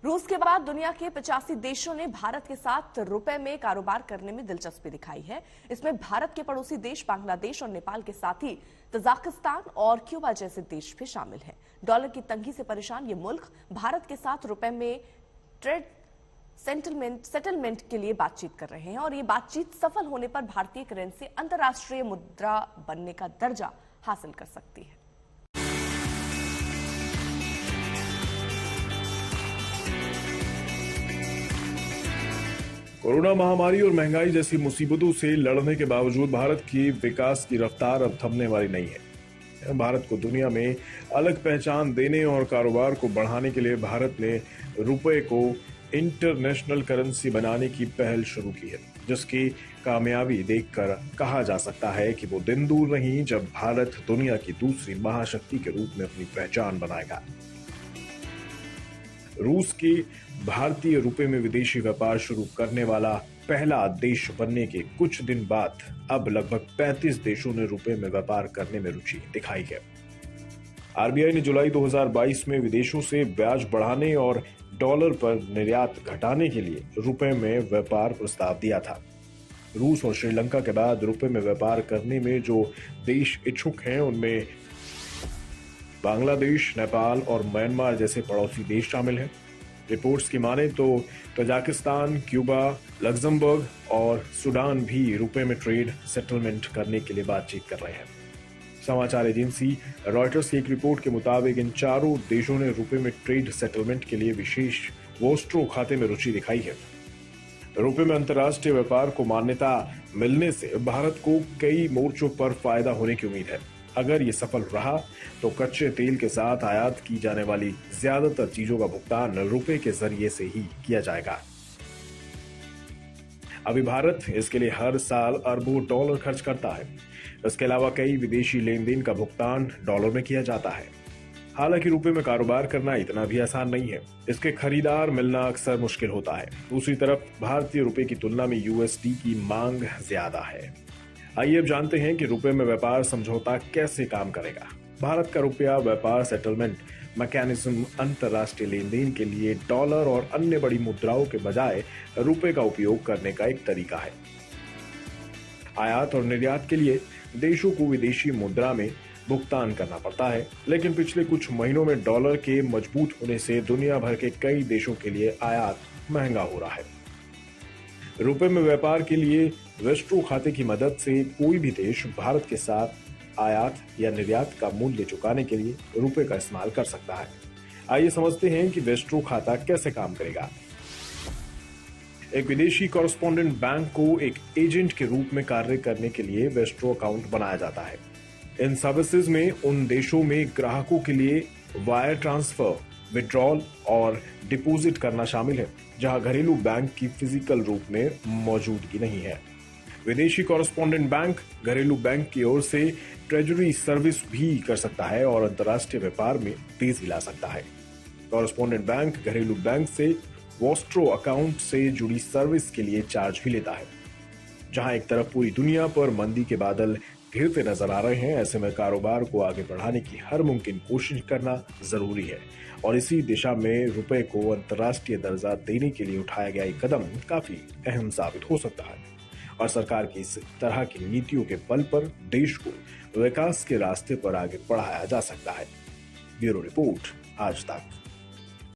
रूस के बाद दुनिया के 85 देशों ने भारत के साथ रुपए में कारोबार करने में दिलचस्पी दिखाई है। इसमें भारत के पड़ोसी देश बांग्लादेश और नेपाल के साथ ही तजाकिस्तान और क्यूबा जैसे देश भी शामिल हैं। डॉलर की तंगी से परेशान ये मुल्क भारत के साथ रुपए में ट्रेड सेटलमेंट के लिए बातचीत कर रहे हैं और ये बातचीत सफल होने पर भारतीय करेंसी अंतर्राष्ट्रीय मुद्रा बनने का दर्जा हासिल कर सकती है। कोरोना महामारी और महंगाई जैसी मुसीबतों से लड़ने के बावजूद भारत की विकास की रफ्तार अब थमने वाली नहीं है। भारत को दुनिया में अलग पहचान देने और कारोबार को बढ़ाने के लिए भारत ने रुपए को इंटरनेशनल करेंसी बनाने की पहल शुरू की है, जिसकी कामयाबी देखकर कहा जा सकता है कि वो दिन दूर नहीं जब भारत दुनिया की दूसरी महाशक्ति के रूप में अपनी पहचान बनाएगा। रूस की भारतीय रुपए में विदेशी व्यापार शुरू करने वाला पहला देश बनने के कुछ दिन बाद अब लगभग 35 देशों ने रुपए में व्यापार करने में रुचि दिखाई है। आरबीआई ने जुलाई 2022 में विदेशों से ब्याज बढ़ाने और डॉलर पर निर्यात घटाने के लिए रुपए में व्यापार प्रस्ताव दिया था। रूस और श्रीलंका के बाद रुपए में व्यापार करने में जो देश इच्छुक हैं उनमें बांग्लादेश, नेपाल और म्यांमार जैसे पड़ोसी देश शामिल हैं। रिपोर्ट्स की माने तो तजाकिस्तान, क्यूबा, लग्जमबर्ग और सूडान भी रुपए में ट्रेड सेटलमेंट करने के लिए बातचीत कर रहे हैं। समाचार एजेंसी रॉयटर्स की एक रिपोर्ट के मुताबिक इन चारों देशों ने रुपए में ट्रेड सेटलमेंट के लिए विशेष वोस्ट्रो खाते में रुचि दिखाई है। रुपए में अंतर्राष्ट्रीय व्यापार को मान्यता मिलने से भारत को कई मोर्चों पर फायदा होने की उम्मीद है। अगर ये सफल रहा तो कच्चे तेल के साथ आयात की जाने वाली ज्यादातर चीजों का भुगतान रुपए के जरिए से ही किया जाएगा। अभी भारत इसके लिए हर साल अरबों डॉलर खर्च करता है। इसके अलावा कई विदेशी लेन देन का भुगतान डॉलर में किया जाता है। हालांकि रुपए में कारोबार करना इतना भी आसान नहीं है। इसके खरीदार मिलना अक्सर मुश्किल होता है। दूसरी तरफ भारतीय रुपए की तुलना में यूएसडी की मांग ज्यादा है। आइए अब जानते हैं कि रुपए में व्यापार समझौता कैसे काम करेगा। भारत का रुपया व्यापार सेटलमेंट मैकेनिज्म अंतर्राष्ट्रीय लेन देन के लिए डॉलर और अन्य बड़ी मुद्राओं के बजाय रुपए का उपयोग करने का एक तरीका है। आयात और निर्यात के लिए देशों को विदेशी मुद्रा में भुगतान करना पड़ता है, लेकिन पिछले कुछ महीनों में डॉलर के मजबूत होने से दुनिया भर के कई देशों के लिए आयात महंगा हो रहा है। रुपए में व्यापार के लिए वेस्ट्रो खाते की मदद से कोई भी देश भारत के साथ आयात या निर्यात का मूल्य चुकाने के लिए रुपए का इस्तेमाल कर सकता है। आइए समझते हैं कि वेस्ट्रो खाता कैसे काम करेगा। एक विदेशी कॉरेस्पॉन्डेंट बैंक को एक एजेंट के रूप में कार्य करने के लिए वेस्ट्रो अकाउंट बनाया जाता है। इन सर्विसेज में उन देशों में ग्राहकों के लिए वायर ट्रांसफर, विड्रॉल और डिपॉजिट करना शामिल है, जहां घरेलू बैंक की फिजिकल रूप में मौजूदगी नहीं है। विदेशी कॉरेस्पॉन्डेंट बैंक घरेलू बैंक की ओर से ट्रेजरी सर्विस भी कर सकता है और अंतर्राष्ट्रीय व्यापार में तेजी ला सकता है। कॉरेस्पॉन्डेंट बैंक घरेलू बैंक से वोस्ट्रो अकाउंट से जुड़ी सर्विस के लिए चार्ज भी लेता है। जहां एक तरफ पूरी दुनिया पर मंदी के बादल घिरते नजर आ रहे हैं, ऐसे में कारोबार को आगे बढ़ाने की हर मुमकिन कोशिश करना जरूरी है और इसी दिशा में रुपए को अंतर्राष्ट्रीय दर्जा देने के लिए उठाया गया एक कदम काफी अहम साबित हो सकता है और सरकार की इस तरह की नीतियों के बल पर देश को विकास के रास्ते पर आगे बढ़ाया जा सकता है। ब्यूरो रिपोर्ट, आज तक।